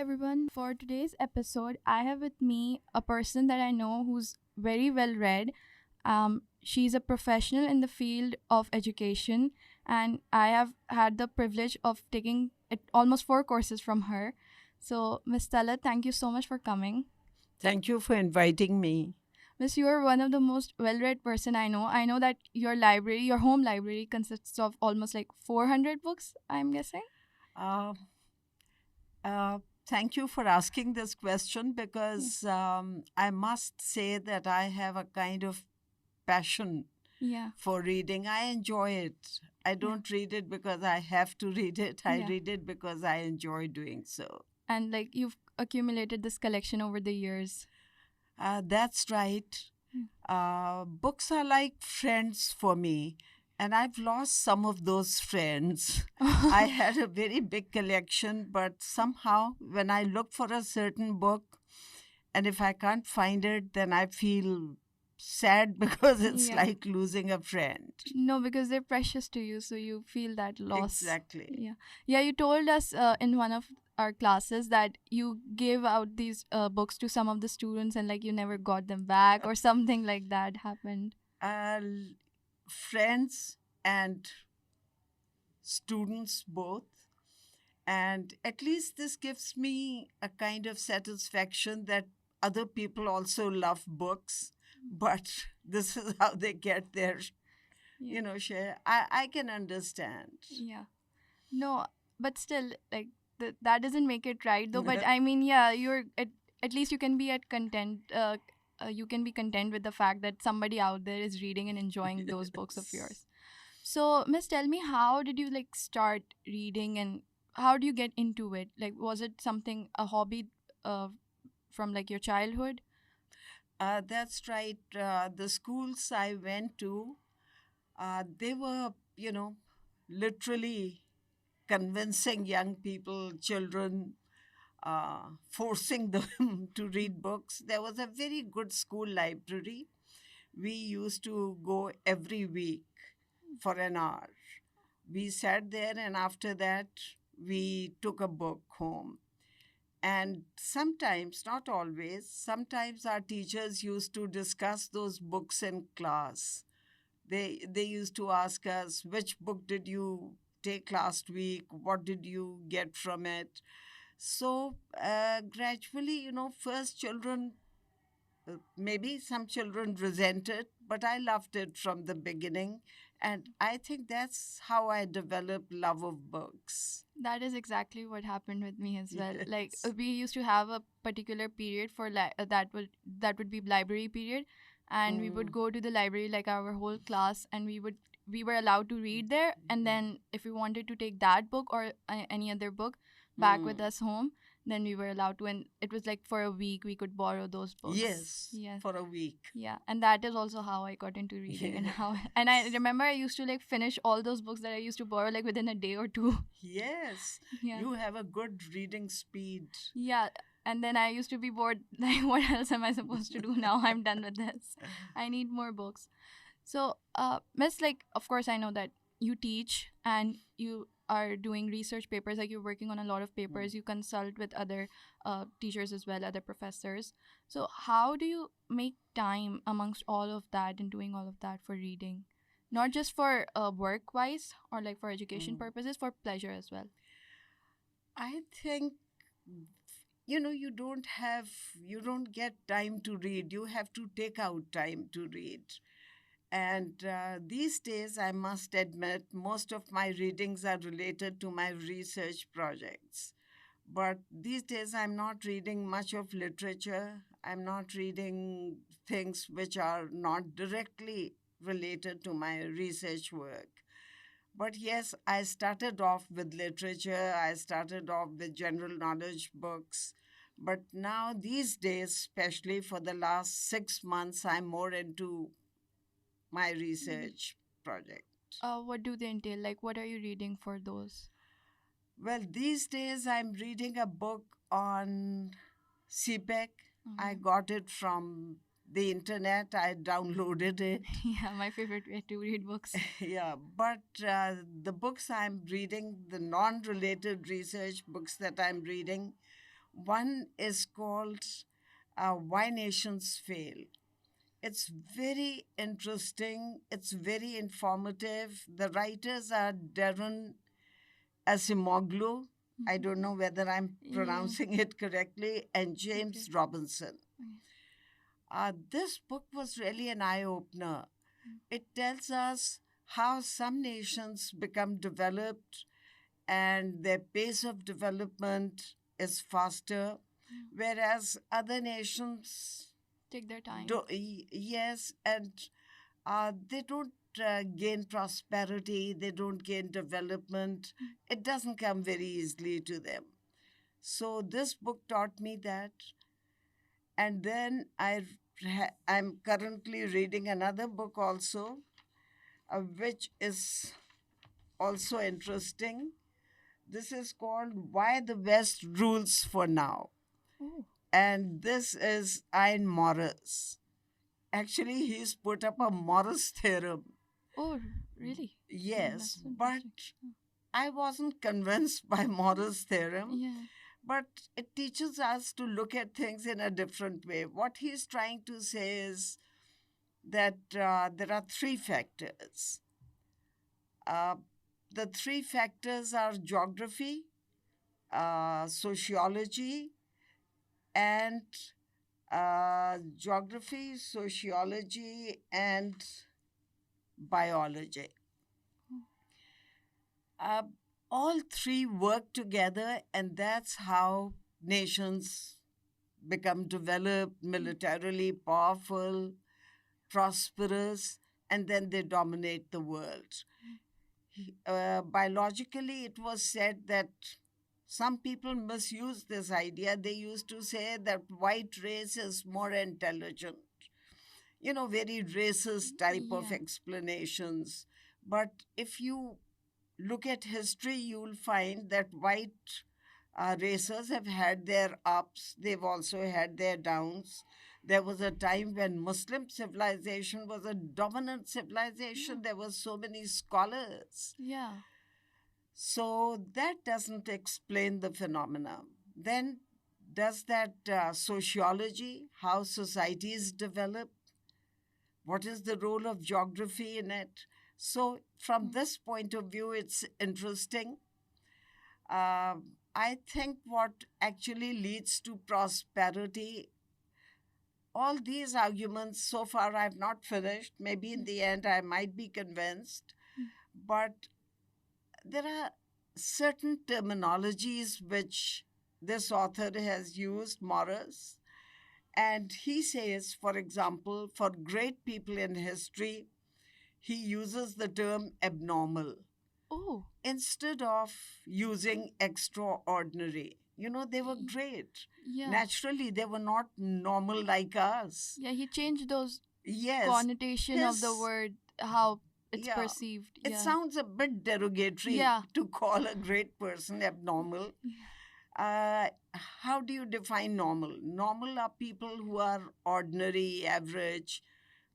everyone. For today's episode, I have with me a person that I know who's very well read. She's a professional in the field of education, and I have had the privilege of taking almost four courses from her. So, Miss Talat, thank you so much for coming. Thank you for inviting me. Miss, you are one of the most well-read person I know. I know that your library, your home library, consists of almost like 400 books, I'm guessing. Uh, uh, Thank you for asking this question Yeah. because I must say that I have a kind of passion Yeah. for reading. I enjoy it. I Yeah. don't read it because I have to read it. I Yeah. read it because I enjoy doing so. And like you've accumulated this collection over the years. That's right. Mm. Books are like friends for me, and I've lost some of those friends. I had a very big collection, but somehow when I look for a certain book, and if I can't find it, then I feel sad because it's Yeah. like losing a friend. No, because they're precious to you, so you feel that loss. Exactly. Yeah. Yeah, you told us in one of our classes that you gave out these books to some of the students and like you never got them back or something like that happened. Uh, Friends and students both. And at least this gives me a kind of satisfaction that other people also love books, but this is how they get their, Yeah. share. I can understand. Yeah. No, but still, like that doesn't make it right though. But I mean, yeah, at least you can be at content. You can be content with the fact that somebody out there is reading and enjoying those books of Yes. yours. So, Miss, tell me, how did you like start reading and how do you get into it? Like, was it something a hobby, uh, from like your childhood? That's right. The schools I went to, they were, literally convincing young people, children, forcing them to read books. There was a very good school library. We used to go every week for an hour. We sat there, and after that, we took a book home. And sometimes, not always, sometimes our teachers used to discuss those books in class. They used to ask us, which book did you take last week? What did you get from it? So gradually, first children, maybe some children resent it, but I loved it from the beginning. And I think that's how I developed love of books. That is exactly what happened with me as well. Like Yes. we used to have a particular period for that would be library period, and we would Mm. go to the library like our whole class, and we were allowed to read there, and then if we wanted to take that book or any other book back with Mm. us home, then we were allowed to, and it was like for a week we could borrow those books. Yes, Yeah. for a week. Yeah, and that is also how I got into reading and how and I Yes. remember I used to like finish all those books that I used to borrow like within a day or two. Yes, Yeah. you have a good reading speed. Yeah, and then I used to be bored. Like, what else am I supposed to do now? I'm done with this. I need more books. So, Miss, like, of course, I know that you teach and you are doing research papers. Like, you're working on a lot of papers. You consult with other teachers as well, other professors. So, how do you make time amongst all of that and doing all of that for reading? Not just for work wise or like for education Mm. purposes, for pleasure as well. I think, you don't get time to read. You have to take out time to read. And these days, I must admit, most of my readings are related to my research projects. But these days, I'm not reading much of literature. I'm not reading things which are not directly related to my research work. But yes, I started off with literature, I started off with general knowledge books. But now, these days, especially for the last 6 months, I'm more into my research project. What do they entail? Like, what are you reading for those? Well, these days, I'm reading a book on CPEC. I Mhm. got it from the internet, I downloaded it. Yeah, my favorite way to read books. Yeah, but the books I'm reading, the non related research books that I'm reading, One is called Why Nations Fail. It's very interesting. It's very informative. The writers are Darren Asimoglu. I Mhm. don't know whether I'm Yeah. pronouncing it correctly, and Okay. James Robinson. Okay. This book was really an eye opener. It tells us how some nations become developed and their pace of development is faster, Yeah. whereas other nations Take their time. do, yes, and they don't gain prosperity, they don't gain development. Mm. It doesn't come very easily to them. So this book taught me that. And then I'm currently reading another book also, which is also interesting. This is called Why the West Rules for Now. Oh. And this is Ian Morris. Actually, he's put up a Morris theorem. Oh, really? Yes, That's but interesting. Oh. I wasn't convinced by Morris theorem. Yeah. But it teaches us to look at things in a different way. What he's trying to say is that there are three factors. Uh, the three factors are geography, sociology, and geography, sociology, and biology. Oh. Uh, all three work together, and that's how nations become developed, Mm. militarily powerful, prosperous, and then they dominate the world. Biologically, it was said that some people misuse this idea. They used to say that white race is more intelligent. You know, very racist type of Yeah. explanations. But if you look at history, you'll find that white racers have had their ups, they've also had their downs. There was a time when Muslim civilization was a dominant Yeah. civilization. There were so many scholars. Yeah. So that doesn't explain the phenomena. Then, does that sociology, how societies develop, what is the role of geography in it? So, from Mm. this point of view, it's interesting. I think what actually leads to prosperity, all these arguments so far I've not finished. Maybe in Mm. the end I might be convinced, Mm. but there are certain terminologies which this author has used, Morris, and he says, for example, for great people in history, he uses the term abnormal Oh. instead of using extraordinary. You know, they were y- great. Yeah. Naturally, they were not normal like us. Yeah. He changed those Yes, connotation of the his, word, how it's yeah, perceived. it Yeah. sounds a bit derogatory Yeah. to call a great person abnormal. Yeah. Uh, how do you define normal? Normal are people who are ordinary, average.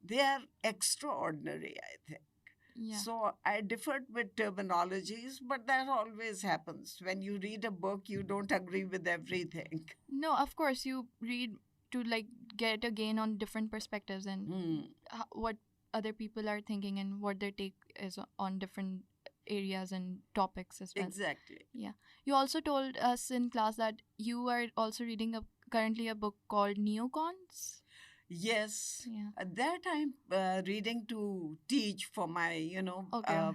They are extraordinary, I think. Yeah. So I differed with terminologies, but that always happens. When you read a book, you don't agree with everything. No, of course you read to like get a gain on different perspectives and Hmm. what other people are thinking and what their take is on different areas and topics as well. Exactly. Yeah. You also told us in class that you are also reading currently a book called Neocons. Yes. Yeah. That I'm reading to teach for my, Okay.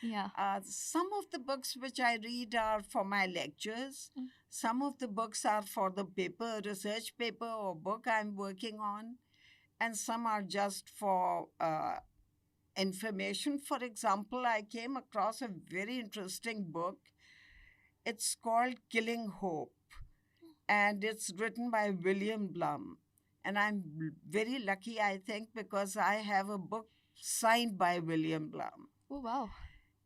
Yeah. some of the books which I read are for my lectures. Mm. Some of the books are for the paper, research paper or book I'm working on. And some are just for information. For example, I came across a very interesting book. It's called Killing Hope, and it's written by William Blum. And I'm very lucky, I think, because I have a book signed by William Blum. Oh wow.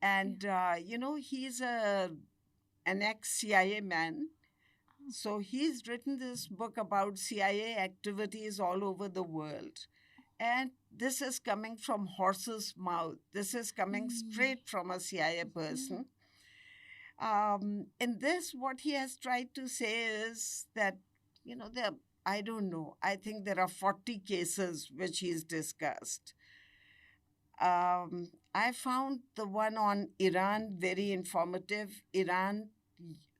Yeah. And, he's an ex CIA man. Oh. So he's written this book about CIA activities all over the world. And this is coming from horse's mouth. This is coming Ye- straight from a CIA Yeah. person. In this, what he has tried to say is that, there, I don't know, I think there are 40 cases which he's discussed. I found the one on Iran very informative. Iran,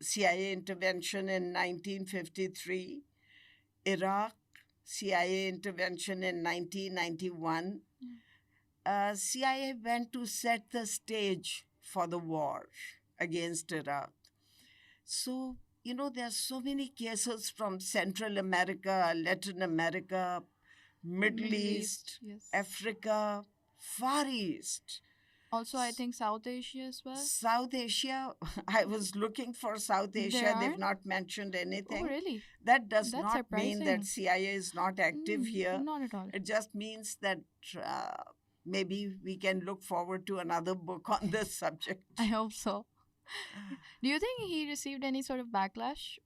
CIA intervention in 1953, Iraq, CIA intervention in 1991. CIA went to set the stage for the war against Iraq. So, there are so many cases from Central America, Latin America, Middle Middle East, East, yes. Africa, Far East, Also, I think South Asia as well. South Asia. I was looking for South There Asia. They've aren't? not mentioned Oh, anything. really? That does That's not mean that surprising. CIA is not active here. Not at all. It just means that maybe we can look forward to another book on this subject. I hope so. Do you think he received any sort of backlash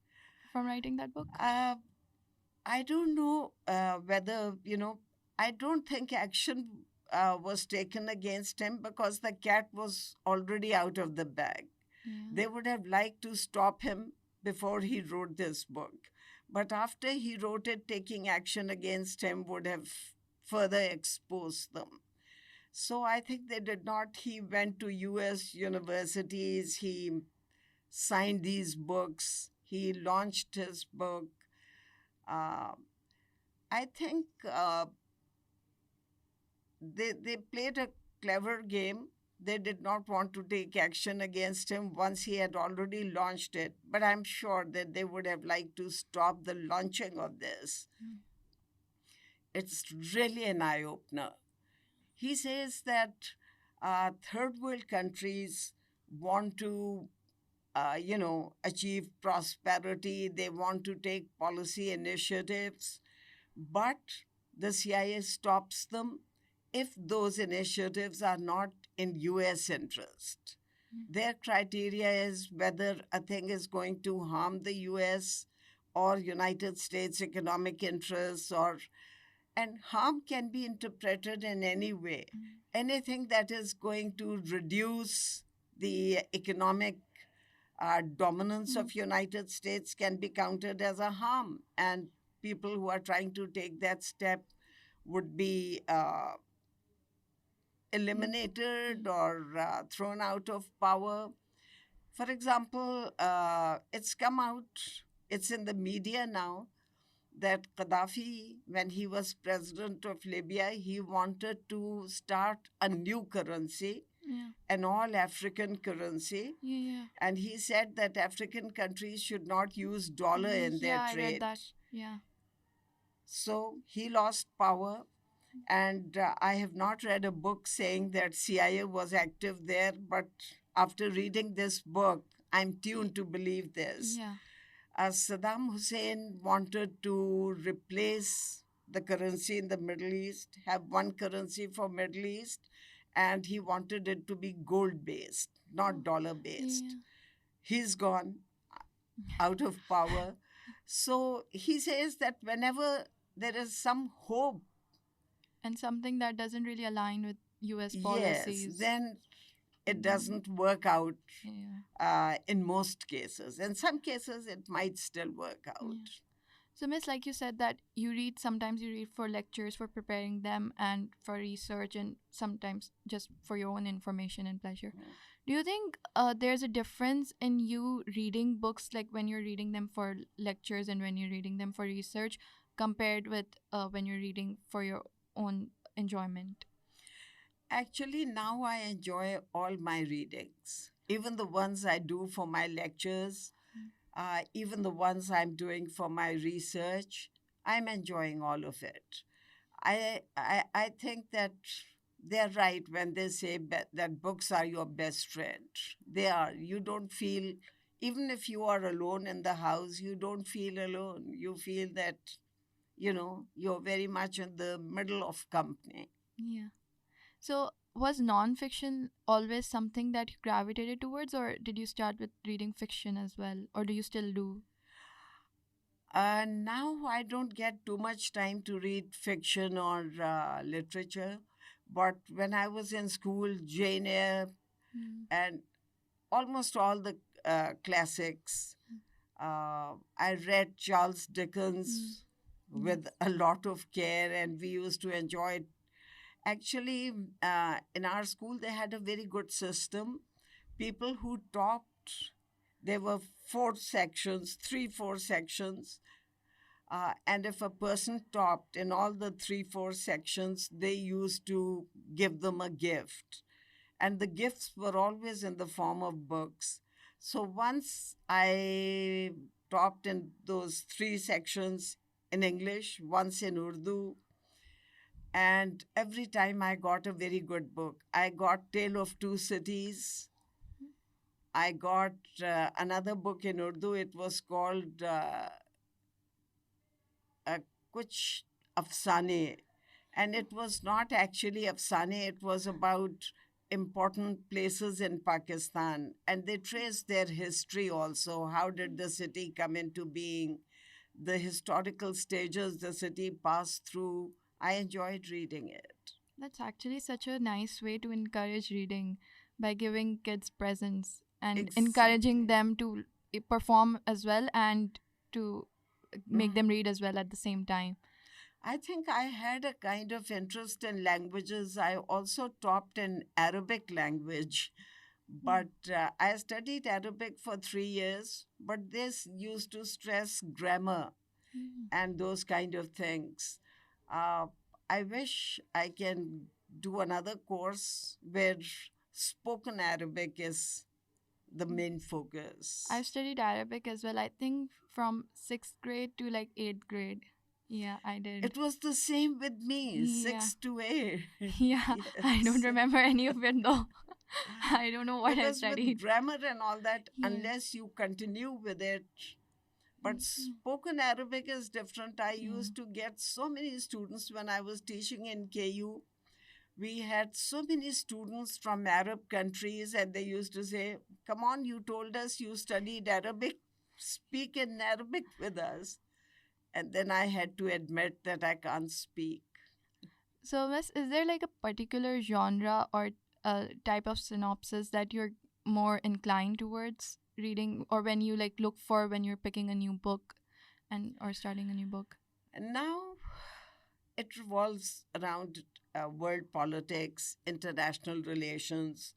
from writing that book? Uh, I don't know whether, I don't think action was taken against him because the cat was already out of the bag. Yeah. They would have liked to stop him before he wrote this book. But after he wrote it, taking action against him would have further exposed them. So I think they did not. He went to US universities, he signed these books, he launched his book. Uh, I think they played a clever game. They did not want to take action against him once he had already launched it. But I'm sure that they would have liked to stop the launching of this. Mm. It's really an eye opener. He says that third world countries want to, achieve prosperity. They want to take policy initiatives, but the CIA stops them if those initiatives are not in US interest. Their criteria is whether a thing is going to harm the US or United States economic interests, and harm can be interpreted in any way. Anything that is going to reduce the economic dominance of United States can be counted as a harm, and people who are trying to take that step would be eliminated or thrown out of power. For example, it's come out, it's in the media now, that Gaddafi, when he was president of Libya, he wanted to start a new currency, Yeah. an all African currency. Yeah. And he said that African countries should not use dollar in their Yeah, I trade. read that. Yeah. So he lost power. And I have not read a book saying that CIA was active there, but after reading this book, I'm tuned to believe this. Yeah. Saddam Hussein wanted to replace the currency in the Middle East, have one currency for Middle East, and he wanted it to be gold-based, not dollar-based. Yeah. He's gone out of power. So he says that whenever there is some hope, And something that doesn't really align with US policies. yes, then it doesn't work out in most cases. In some cases, it might still work out. Yeah. So, Miss, like you said that sometimes you read for lectures, for preparing them, and for research, and sometimes just for your own information and pleasure. Do you think there's a difference in you reading books, like when you're reading them for lectures and when you're reading them for research, compared with when you're reading for your own enjoyment? Actually, now I enjoy all my readings, even the ones I do for my lectures, even the ones I'm doing for my research. I'm enjoying all of it. I think that they're right when they say that books are your best friend. They are. You don't feel, even if you are alone in the house, you don't feel alone. You feel that, you're very much in the middle of company. Yeah. So, was non-fiction always something that you gravitated towards, or did you start with reading fiction as well, or do you still do? Now I don't get too much time to read fiction or literature, but when I was in school, Jane Eyre and almost all the classics. I read Charles Mm. Dickens with Yes. a lot of care, and we used to enjoy it. Actually, in our school, they had a very good system. People who topped, there were four sections, three, four sections. And if a person topped in all the three, four sections, they used to give them a gift. And the gifts were always in the form of books. So once I topped in those three sections in English, once in Urdu, and every time I got a very good book. I got Tale of Two Cities. I got another book in Urdu. It was called Kuch Afsane. And it was not actually Afsane, it was about important places in Pakistan. And they traced their history also. How did the city come into being? The historical stages the city passed through. I enjoyed reading it. That's actually such a nice way to encourage reading by giving kids presents and encouraging Exactly. them to perform as well and to make Mhm. them read as well at the same time. I think I had a kind of interest in languages. I also topped in Arabic language, Mm. but I studied Arabic for 3 years. But this used to stress grammar Mm. and those kind of things. Uh, I wish I can do another course where spoken Arabic is the main I've focus. studied Arabic as well, I think from 6th grade to like 8th grade. Yeah, I did. It was the same with me, Yeah. 6 to 8. Yeah, I don't Yes. remember any of it though. I don't know what I Because with studied. grammar and all that, Yeah. unless you continue with it, but Mhm. spoken Arabic is different. I Yeah. used to get so many students when I was teaching in KU. We had so many students from Arab countries, and they used to say, "Come on, you told us you studied Arabic, speak in Arabic with us." And then I had to admit that I can't speak. So, Miss, is there like a particular genre or a type of synopsis that you're more inclined towards reading, or when you like look for when you're picking a new book and or starting a new book? And now it revolves around world politics, international relations,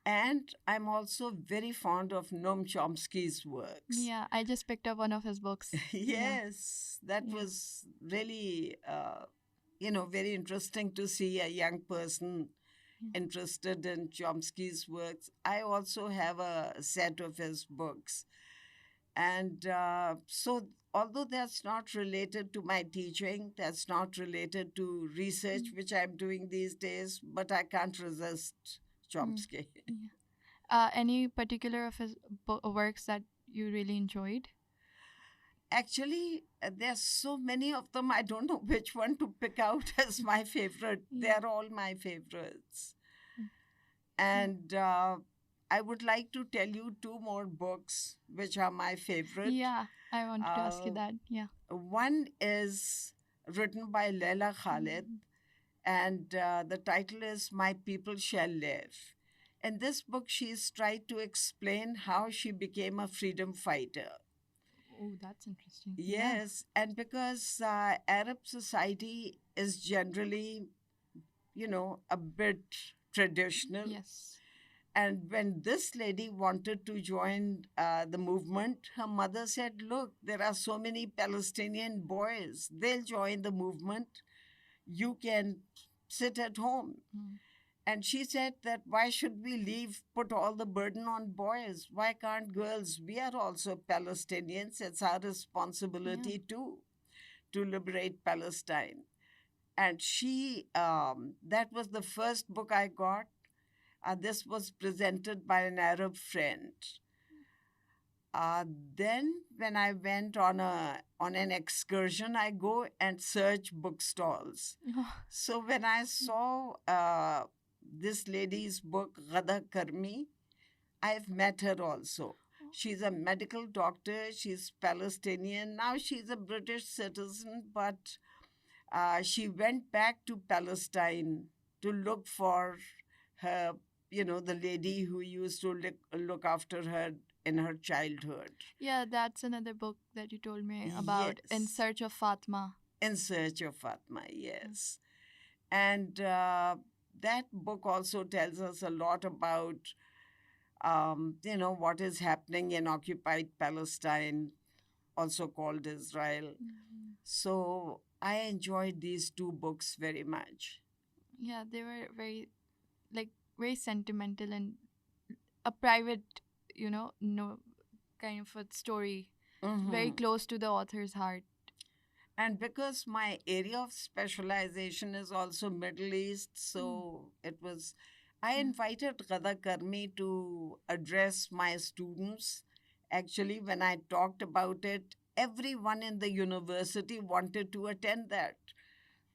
and I'm also very fond of Noam Chomsky's works. Yeah, I just picked up one of his books. Yeah, Yes, that yeah. was really, very interesting to see a young person Yeah. interested in Chomsky's works. I also have a set of his books. And so, although that's not related to my teaching, that's not related to research, Mm. which I'm doing these days, but I can't resist Mm. Chomsky. Yeah. Any particular of his works that you really enjoyed? Actually, there's so many of them, I don't know which one to pick out as my favorite. Yeah. They're all my favorites. Mm. Yeah. And I would like to tell you two more books which are my favorite. Yeah, I wanted to ask you Uh, that. Yeah. One is written by Leila Khalid, Mhm. and the title is My People Shall Live. In this book, she's tried to explain how she became a freedom fighter. Oh, that's interesting. Yeah. Yes, and because Arab society is generally, a bit traditional. Yes. And when this lady wanted to join the movement, her mother said, "Look, there are so many Palestinian boys. They'll join the movement. You can sit at home." Mm. And she said that why should we put all the burden on boys? Why can't girls? We are also Palestinians. It's our Yeah. responsibility too to liberate Palestine. And that was the first book I got. This was presented by an Arab friend. Uh, then, when I went on an excursion, I go and search bookstalls. So when I saw this lady's book, Ghada Karmi, I've met her also. She's a medical doctor. She's Palestinian. Now she's a British citizen, but she went back to Palestine to look for her, the lady who used to look after her in her childhood. Yeah, that's another book that you told me about, In Yes, Search of Fatma. In Search of Fatma, Mm. yes. And that book also tells us a lot about, what is happening in occupied Palestine, also called Israel. Mhm. So I enjoyed these two books very much. Yeah, they were very, like, very sentimental and a private, no kind of a story, very Hmm. close to the author's heart. And because my area of specialization is also Middle East, Mm. so I Yeah. invited Ghada Karmi to address my students. Actually, when I talked about it, everyone in the university wanted to attend that.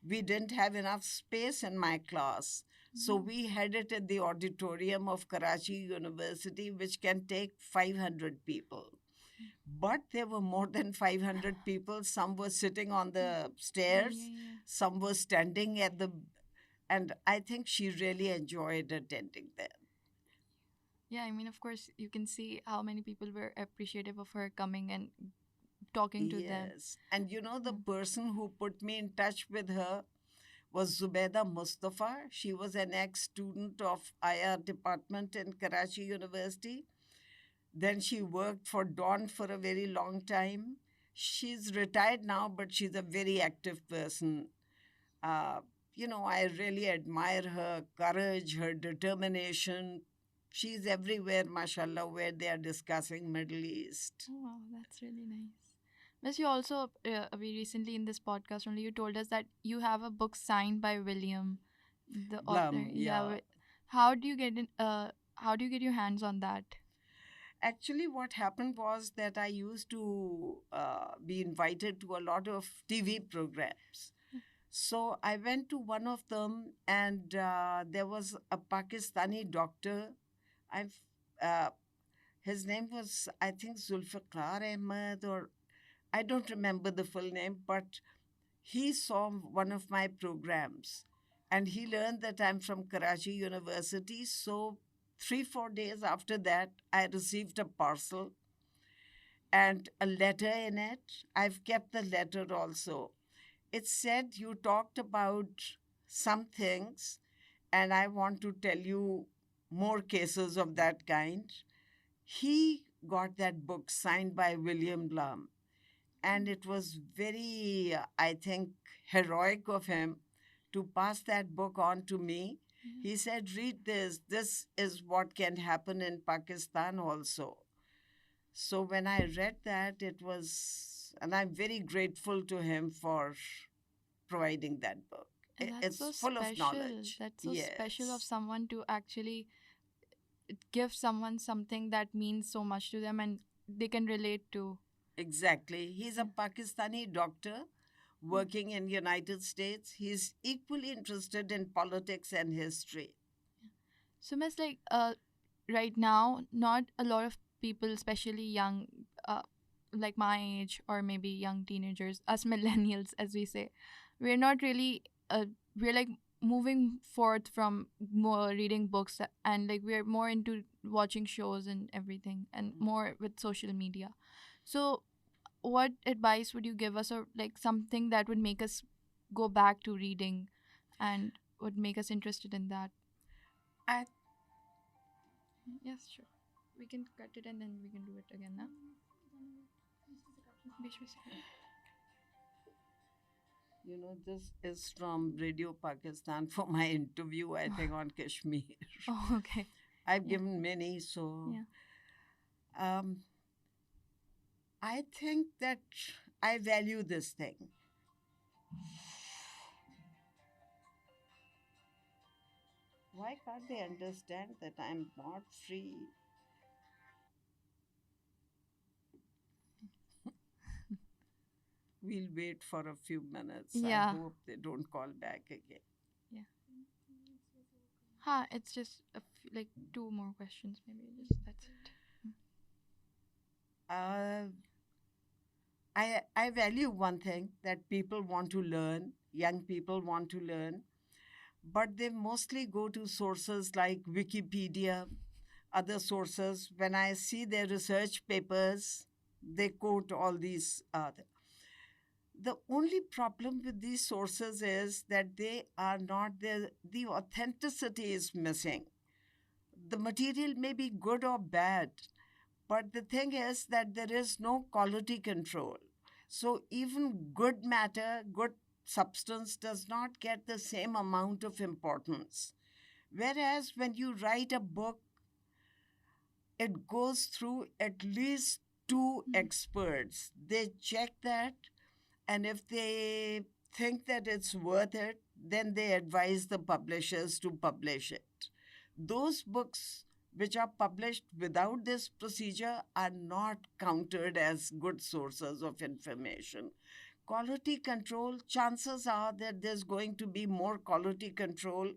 We didn't have enough space in my class. So Mhm. we had it in the auditorium of Karachi University, which can take 500 people. But there were more than 500 people. Some were sitting on the Yeah, yeah, stairs, yeah. some were standing at the, and I think she really enjoyed attending them. Yeah, I mean, of course, you can see how many people were appreciative of her coming and talking to them. Yes. And the Mm. person who put me in touch with her was Zubaida Mustafa. She was an ex student of IR department in Karachi University. Then she worked for Dawn for a very long time. She's retired now, but she's a very active person. Uh, I really admire her courage, her determination. She's everywhere, mashallah, where they are discussing Middle East. Oh, wow, that's really nice. Miss, you also, we recently in this podcast only, you told us that you have a book signed by William, the author. Blum, Yeah. yeah. How do you get in? How do you get your hands on that? Actually, what happened was that I used to be invited to a lot of TV programs. So I went to one of them, and there was a Pakistani doctor. I've uh, His name was, I think, Zulfiqar Ahmed, or I don't remember the full name, but he saw one of my programs, and he learned that I'm from Karachi University. So 3 4 days after that, I received a parcel and a letter in it. I've kept the letter also. It said you talked about some things, and I want to tell you more cases of that kind. He got that book signed by William Blum, and it was very, I think, heroic of him to pass that book on to me. Yeah. He said, read this. This is what can happen in Pakistan also. So when I read that, and I'm very grateful to him for providing that book. And that's It's so full of special. knowledge. That's so special of Yes, someone to actually give someone something that means so much to them and they can relate to. exactly. He's a Yeah. Pakistani doctor Mm. working in United States. He's equally interested in politics and history. So, Miss, like, right now, not a lot of people, especially young, like my age or maybe young teenagers, us millennials, as we say, we're not really, we're like moving forth from more reading books and like we're more into watching shows and everything and more with social media. So, what advice would you give us, or like something that would make us go back to reading and would make us interested in that? I, Yes, sure. We can cut it and then we can do it again now. बीच में से this is from Radio Pakistan for my interview, I think, on Kashmir. Oh, okay. I've Yeah. given many, so Yeah. um, I think that I value this thing. Why can't they understand that I'm not free? We'll wait for a few minutes. I Yeah. hope they don't call back again. Yeah. Ha, it's just like two more questions, maybe. Just that's it. Uh, I value one thing that people want to learn, young people want to learn, but they mostly go to sources like Wikipedia, other sources. When I see their research papers, they quote all these. The only problem with these sources is that they are not there, the authenticity is missing. The material may be good or bad, but the thing is that there is no quality control. So even good matter, good substance does not get the same amount of importance. Whereas when you write a book, it goes through at least two Mm. experts. They check that, and if they think that it's worth it, then they advise the publishers to publish it. Those books which are published without this procedure are not counted as good sources of information. Quality control, chances are that there's going to be more quality control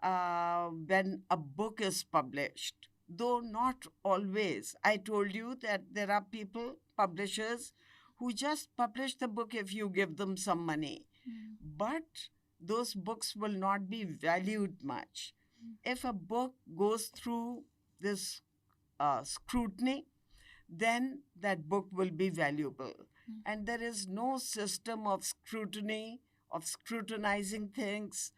when a book is published, though not always. I told you that there are people, publishers, who just publish the book if you give them some money. Mm. But those books will not be valued much. Mm. If a book goes through this scrutiny, then that book will be valuable. Mm. And there is no system of scrutiny, of scrutinizing things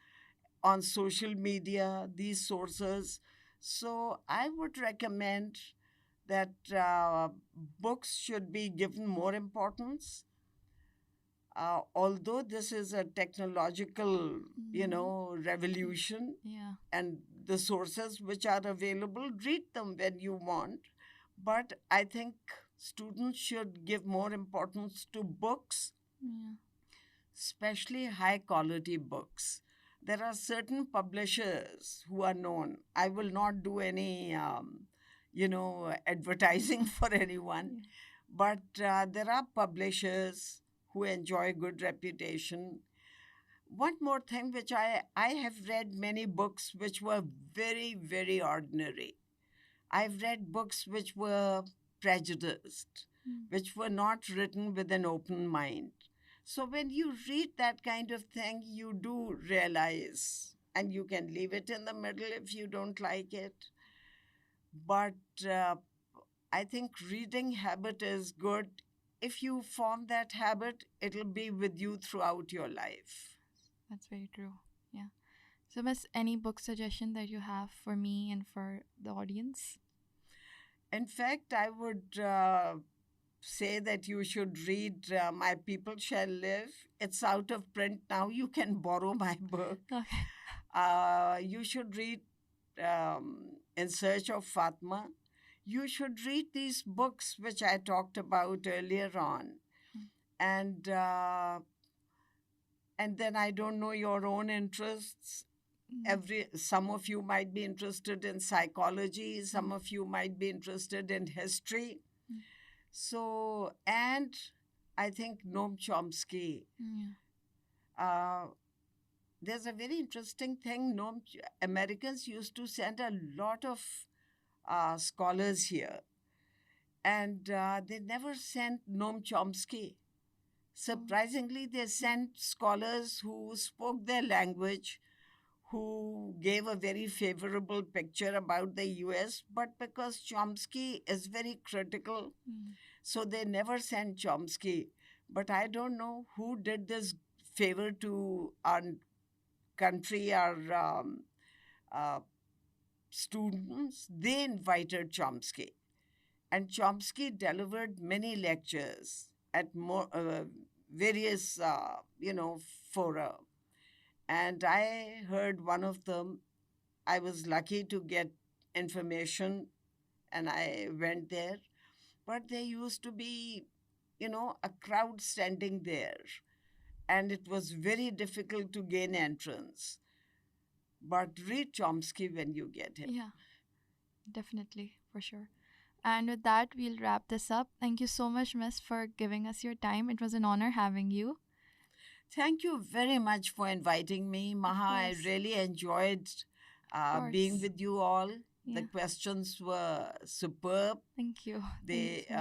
on social media, these sources. So I would recommend that books should be given more importance. Although this is a technological, revolution, Yeah. and the sources which are available, read them when you want. But I think students should give more importance to books, Yeah. especially high quality books. There are certain publishers who are known. I will not do any, advertising for anyone, Yeah. but there are publishers who enjoy good reputation. One more thing, which I have read many books which were very, very ordinary. I've read books which were prejudiced, Mm. which were not written with an open mind. So when you read that kind of thing, you do realize, and you can leave it in the middle if you don't like it. But uh, I think reading habit is good. If you form that habit, it'll be with you throughout your life. That's very true. Yeah. So, Miss, any book suggestion that you have for me and for the audience? In fact, I would say that you should read My People Shall Live. It's out of print now. You can borrow my book. Okay. You should read In Search of Fatma. You should read these books which I talked about earlier on. Mm. And then I don't know your own interests. Mm. Some of you might be interested in psychology, some Mm. of you might be interested in history. Mm. So, and I think Noam Chomsky. Yeah. Uh, there's a very interesting thing. Americans used to send a lot of scholars here, and they never sent Noam Chomsky. Surprisingly, they sent scholars who spoke their language, who gave a very favorable picture about the US, but because Chomsky is very critical, Mm. so they never sent Chomsky. But I don't know who did this favor to our country, our uh, students. They invited Chomsky, and Chomsky delivered many lectures at various, fora. And I heard one of them. I was lucky to get information, and I went there. But there used to be, a crowd standing there, and it was very difficult to gain entrance. But read Chomsky when you get him. Yeah, definitely, for sure. And with that, we'll wrap this up. Thank you so much, Miss, for giving us your time. It was an honor having you. Thank you very much for inviting me, Of Maha. I course. really enjoyed Of being course. with you all. The Yeah. questions were superb. Thank you. Thank you They so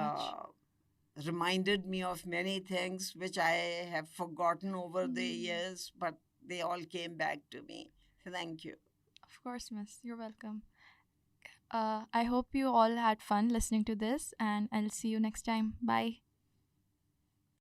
much. reminded me of many things which I have forgotten over the Mm. years, but they all came back to me. Thank you. Of course, Miss. You're welcome. I hope you all had fun listening to this, and I'll see you next time. Bye.